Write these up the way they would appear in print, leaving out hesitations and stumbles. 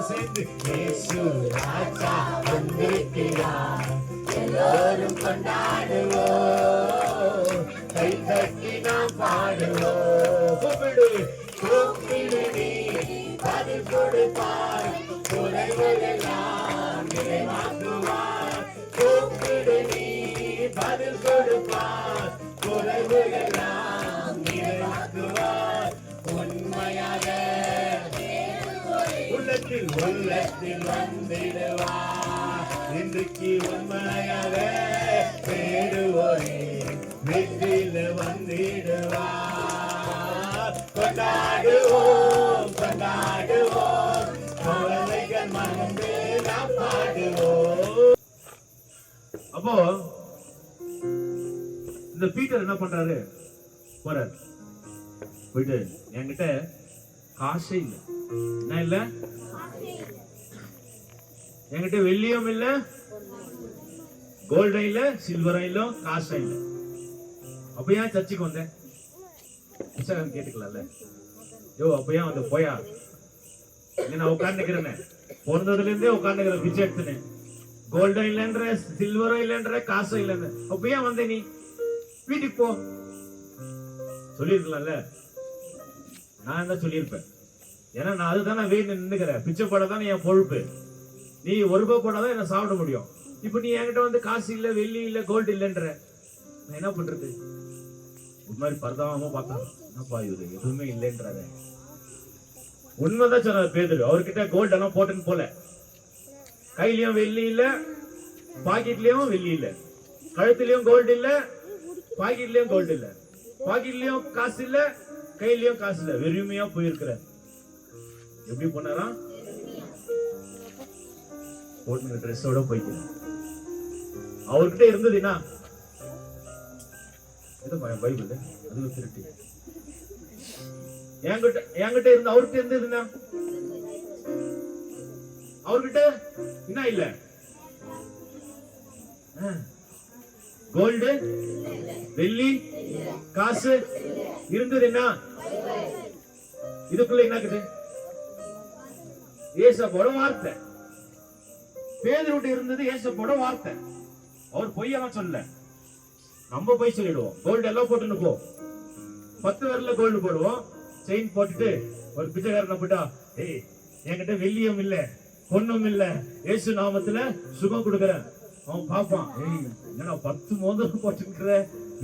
சேர்ந்து இயேசு ராஜா வந்திருக்கிறார், எல்லோரும் கொண்டாடுவோம், கை தட்டி நாம் பாடுவோம். கூப்பிடு கூப்பிடு நீ பதில் கொடுப்பார், குறைகளெல்லாம் நிறைவாக்குவார். கூப்பிடு நீ பதில் கொடுப்பார், குறைகளெல்லாம் நிறைவாக்குவார். உண்மையாக உள்ளத்தில் உள்ளத்தில் வந்திடுவார், இன்றைக்கு உண்மையாக தேடுவோரே வீட்டில் வந்திடுவார். கொண்டாடுவோம் கொண்டாடுவோம், குழந்தைகள் மறந்து நாம் பாடுவோம். அப்போ இந்த பீட்டர் என்ன பண்றாரு, போறாரு. போயிட்டு என்கிட்ட காசே இல்ல, என்ன இல்ல, என்கிட்ட வெள்ளியும் இல்ல, கோல்டும் இல்ல, சில்வரும் இல்ல, காசும் இல்ல. அப்ப ஏன் சர்ச்சுக்கு வந்தேன்? கேட்டுக்கலாம்ல. யோ அப்ப ஏன் வந்து போயா, நான் உட்காந்துக்கிறேன், பிறந்ததுல இருந்தே உட்காந்துக்கிறேன், பிச்சை எடுத்துனேன், கோல்டும் இல்லைன்ற, சில்வரும் இல்லைன்ற, காசும் இல்லைன்ற, அப்ப ஏன் வந்த நீ? வீட்டுக்கு போ சொல்லிருக்கலாம்ல. நான் என்ன சொல்லியிருப்பேன், ஏன்னா நான் அதுதான் நான் வீட்டு நின்னுக்கிறேன், பிச்சை போடாதான் என் பொழுப்பு, நீ ஒரு ரூபாய் போடாதான் என்ன சாப்பிட முடியும். இப்ப நீ என்கிட்ட வந்து காசு இல்ல, வெள்ளி இல்ல, கோல்டு இல்லைன்ற, நான் என்ன பண்றது? ஒரு மாதிரி பரதாம பார்த்தா, என்னப்பா இவரு எதுவுமே இல்லைன்றாரு. உண்மைதான் சொன்னார் பேதுரு. அவர்கிட்ட கோல்டு எல்லாம் போட்டுன்னு போல, கையிலயும் வெள்ளி இல்ல, பாக்கெட்லயும் வெள்ளி இல்ல, கழுத்துலயும் கோல்டு இல்ல, பாக்கெட்லயும் கோல்டு இல்ல, பாக்கெட்லயும் காசு இல்ல, கையிலயும் காசு இல்ல, வெறுமையா போயிருக்கிற. எப்படி போனாரா? போட்டு ட்ரெஸ்ஸோட போய்க்கிறேன். அவர்கிட்ட இருந்ததுன்னா பைபிள் அது திருட்டு. என்கிட்ட இருந்து அவர்கிட்ட இருந்ததுன்னா, அவர்கிட்ட என்ன இல்ல, கோல்டு வெள்ளி காசு இருந்ததுன்னா, இதுக்குள்ள என்ன இருக்குது? ஏசப்போட வார்த்தை. பேதுருட்ட இருந்தது ஏசப்போட வார்த்தை. அவர் பொய்யெல்லாம் சொல்ல, நம்ம போய் சொல்லிடுவோம். கோல்டு எல்லாம் போட்டுன்னு போ, 10 வரல கோல்டு போடுவோம், செயின் போட்டுட்டு ஒரு பிச்சைக்காரனை போட்டா, ஏய் என்கிட்ட வெள்ளியும் இல்ல, பொண்ணும் இல்ல, ஏசு நாமத்துல சுகம் கொடுக்கறேன். அவன் பாப்பான், ஏய் என்ன 10 மோதிரம் போட்டுக்கிற,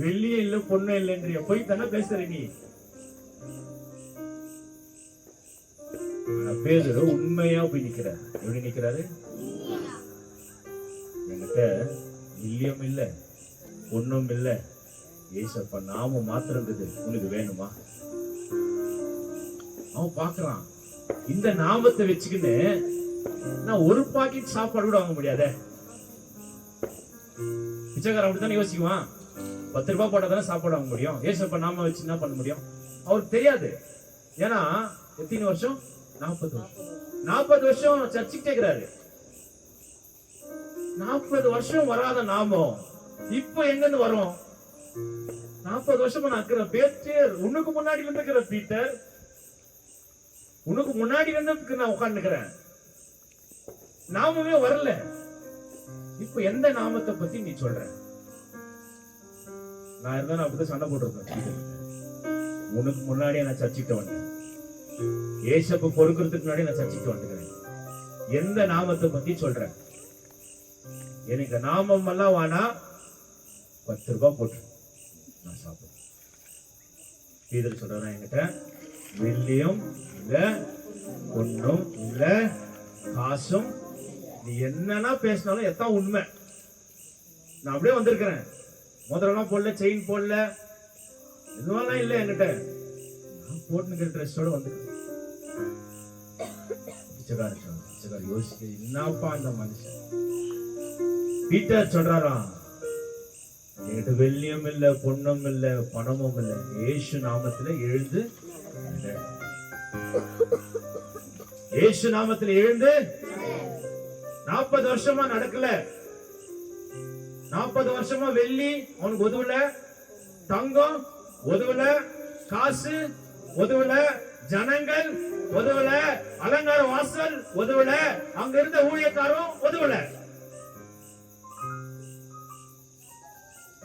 வெள்ளியே இல்ல பொண்ணும் இல்லைன்றிய, போய் தானே பேசுற நீ. பேதுரு உண்மையா போய் நிக்கிறார். எப்படி நிக்கிறாரு? என்கிட்ட வெள்ளியும் இல்ல, பொண்ணும் இல்ல, ஏசப்பா நாமம் மாத்திரம் இருக்குது, உனக்கு வேணுமா? அவன் பாக்குறான், இந்த நாமத்தை வச்சுக்கின்னு நான் ஒரு பாக்கெட் சாப்பாடு கூட வாங்க முடியாத. பிச்சைக்காரன் அப்படித்தானே யோசிக்குவான், 10 ரூபாய் போட்டா தானே சாப்பாடு வாங்க முடியும், ஏசப்பா நாம வச்சு என்ன பண்ண முடியும்? அவருக்கு தெரியாது. ஏன்னா எத்தனை வருஷம்? 40 வருஷம் சர்ச்சுக்கு கேட்கிறாரு. 40 வருஷம் வராத நாமம் இப்ப எங்கிருந்து வரும்? 40 வருஷமா நான் இருக்கிற பேச்சர், உனக்கு முன்னாடி இருக்கிற பீட்டர், உனக்கு முன்னாடி நான் உட்கார்ந்துக்கிறேன், நாமமே வரல. இப்ப எந்த நாமத்தை பத்தி நீ சொல்ற? நான் இருந்தா அப்படிதான் சண்டை போட்டிருக்கேன். உனக்கு முன்னாடியே நான் சர்ச்சுக்கு வந்தேன், ஏசப்ப பொறுக்கிறதுக்கு முன்னாடி நான் சர்ச்சுக்கு வந்துக்கிறேன். எந்த நாமத்தை பத்தி சொல்றேன்? எனக்கு நாமம் எல்லாம் வானா, 10 ரூபாய் போட்டு நான் சாப்பிடுறேன். பீதர் சொல்றேன், என்கிட்ட வெள்ளியும் இல்ல, பொண்ணும் இல்ல, காசும், நீ என்னன்னா பேசினாலும் எத்தான் உண்மை. நான் அப்படியே வந்திருக்கிறேன், முதலாம் போடல, செயின் போடல, எதுவெல்லாம் இல்லை என்கிட்ட, நான் போட்டுக்கிற ட்ரெஸ்ஸோட வந்துக்கிறேன். யோசிக்க, என்னப்பா இந்த மனுஷன். பீட்டர் சொல்றாராம், என்கிட்ட வெள்ளியும் இல்ல, பொண்ணும் இல்ல, பணமும் இல்ல, ஏசு நாமத்துல எழுந்து, ஏசு நாமத்துல எழுந்து. 40 வருஷமா நடக்கல, 40 வருஷமா வெள்ளி அவனுக்கு உதவல, தங்கம் உதவல, காசு உதவல, ஜனங்கள் உதவல, அலங்கார வாசல் உதவல, அங்க இருந்த ஊழியக்காரும் உதவல.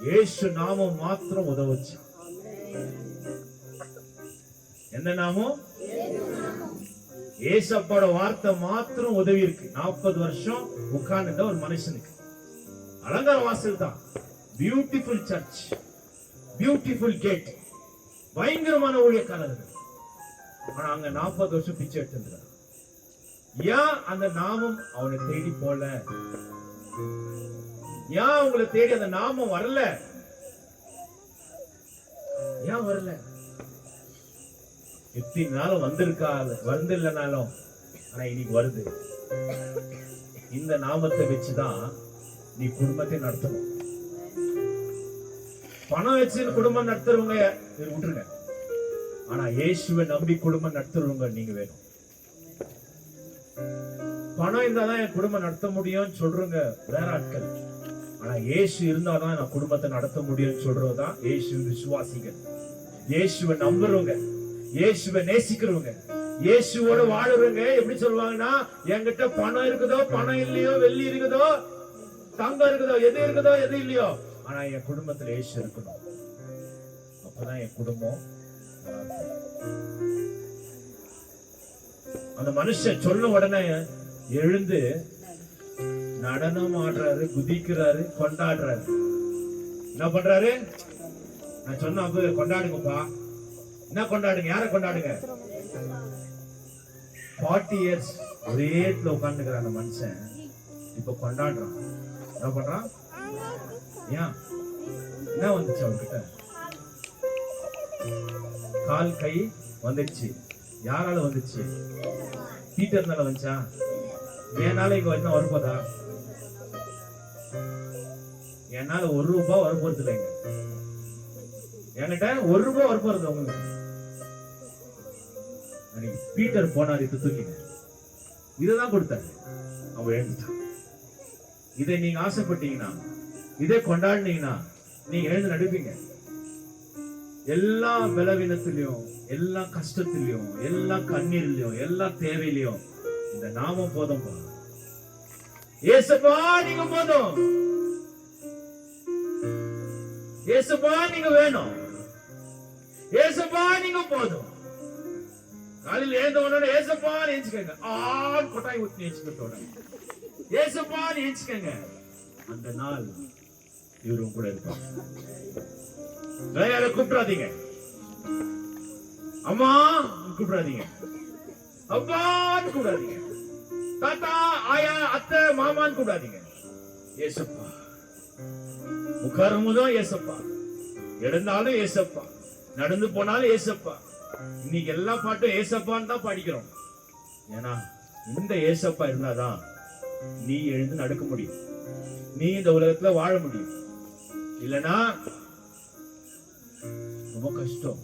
இயேசு நாமம் மாத்திரம் உதவுச்சு. என்ன நாமம்? ஏசப்பாட வார்த்தை மாத்திரம் உதவி இருக்கு. 40 வருஷம் உட்கார்ந்த ஒரு மனுஷனுக்கு அலங்கார வாசல் தான். பியூட்டிஃபுல் சர்ச், பியூட்டிஃபுல் கேட், பயங்கரமான ஊழியக்காரர்கள். ஆனா அங்க 40 வருஷம் பிச்சை எடுத்துருந்தார். ஏன் அந்த நாமம் அவனை தேடி போல? ஏன் உங்களை தேடி அந்த நாமம் வரல? ஏன் வரல? எத்தனை நாளும் வந்திருக்கா, வந்து இல்லைனாலும் ஆனா இன்னைக்கு வருது. இந்த நாமத்தை வச்சுதான் நீ குடும்பத்தை நடத்தணும். பணம் வச்சு குடும்பம் நடத்துறவங்க விட்டுருங்க. ஆனா இயேசுவை நம்பி குடும்பம் நடத்துறவங்க நீங்க வேணும். பணம் இருந்தாதான் என் குடும்பம் நடத்த முடியும்னு சொல்றவங்க வேற ஆட்கள். ஆனா இயேசு இருந்தாதான் நான் குடும்பத்தை நடத்த முடியும்னு சொல்றதுதான் இயேசு விசுவாசிகள், இயேசுவை நம்புறவங்க, இயேசுவை நேசிக்கிறவங்க, இயேசுவோட வாழுறவங்க. எப்படி சொல்லுவாங்கன்னா, என்கிட்ட பணம் இருக்குதோ பணம் இல்லையோ, வெள்ளி இருக்குதோ தங்கம் இருக்குதோ, எது இருக்குதோ எது இல்லையோ, ஆனா என் குடும்பத்துல இயேசு இருக்கணும். அப்பதான் என் குடும்பம். அந்த மனுஷன் சொன்ன உடனே எழுந்து நடனம் ஆடுறாரு, குதிக்கிறாரு, கொண்டாடுறாரு. என்ன பண்றாரு? நான் சொன்ன கொண்டாடுங்கப்பா. என்ன கொண்டாடுங்க? யார கொண்டாடுங்க? 40 years ஒரே இடத்துல உட்கார்ந்துக்கிற அந்த மனுஷன் இப்ப கொண்டாடுறான். என்ன பண்றான்? ஏன்? என்ன வந்துச்சு அவர்கிட்ட? கால் கை வந்துடுச்சு. யாரால வந்துச்சு? பீட்டர்னால வந்துச்சா? என்னால இங்க என்ன வரப்போதா? என்னால ₹1 வரப்போறது இல்லைங்க. என்கிட்ட ₹1 வரப்போறது உங்களுக்கு. பீட்டர் போனார், இது தூக்கிங்க, இததான் கொடுத்தாரு. அவன் எழுந்துட்டான். இதை நீங்க ஆசைப்பட்டீங்கன்னா, இதை கொண்டாடினீங்கன்னா நீங்க எழுந்து நடுப்பீங்க. எல்லா பலவீனத்திலையும், எல்லா கஷ்டத்திலையும், எல்லா கண்ணீர்லயும், எல்லா தேவையிலையும் இந்த நாமம் போதும். ஏசப்பா நீங்க போதும், ஏசப்பா நீங்க வேணும், ஏசப்பா நீங்க போதும். காலையில் எழுந்த உடனே ஏசப்பா நினைச்சுக்கங்க. கொட்டாய் ஊத்தி நினைச்சுக்கிட்டோட ஏசப்பா நினைச்சுக்கங்க. அந்த நாள் இவரும் கூட இருப்பான். கூப்பிடாதீங்க, அம்மா கூப்பிடாதீங்க, அப்பான்னு கூப்பிடாதீங்க, தாத்தா ஆயா அத்தை மாமான்னு கூப்பிடாதீங்க. ஏசப்பா. உட்காரும் போதும் ஏசப்பா, எழுந்தாலும் ஏசப்பா, நடந்து போனாலும் ஏசப்பா. இன்னைக்கு எல்லா பாட்டும் ஏசப்பான்னு தான் படிக்கிறோம். ஏன்னா இந்த ஏசப்பா இருந்தாதான் நீ எழுந்து நடக்க முடியும், நீ இந்த உலகத்துல வாழ முடியும். இல்லனா ரொம்ப கஷ்டம்.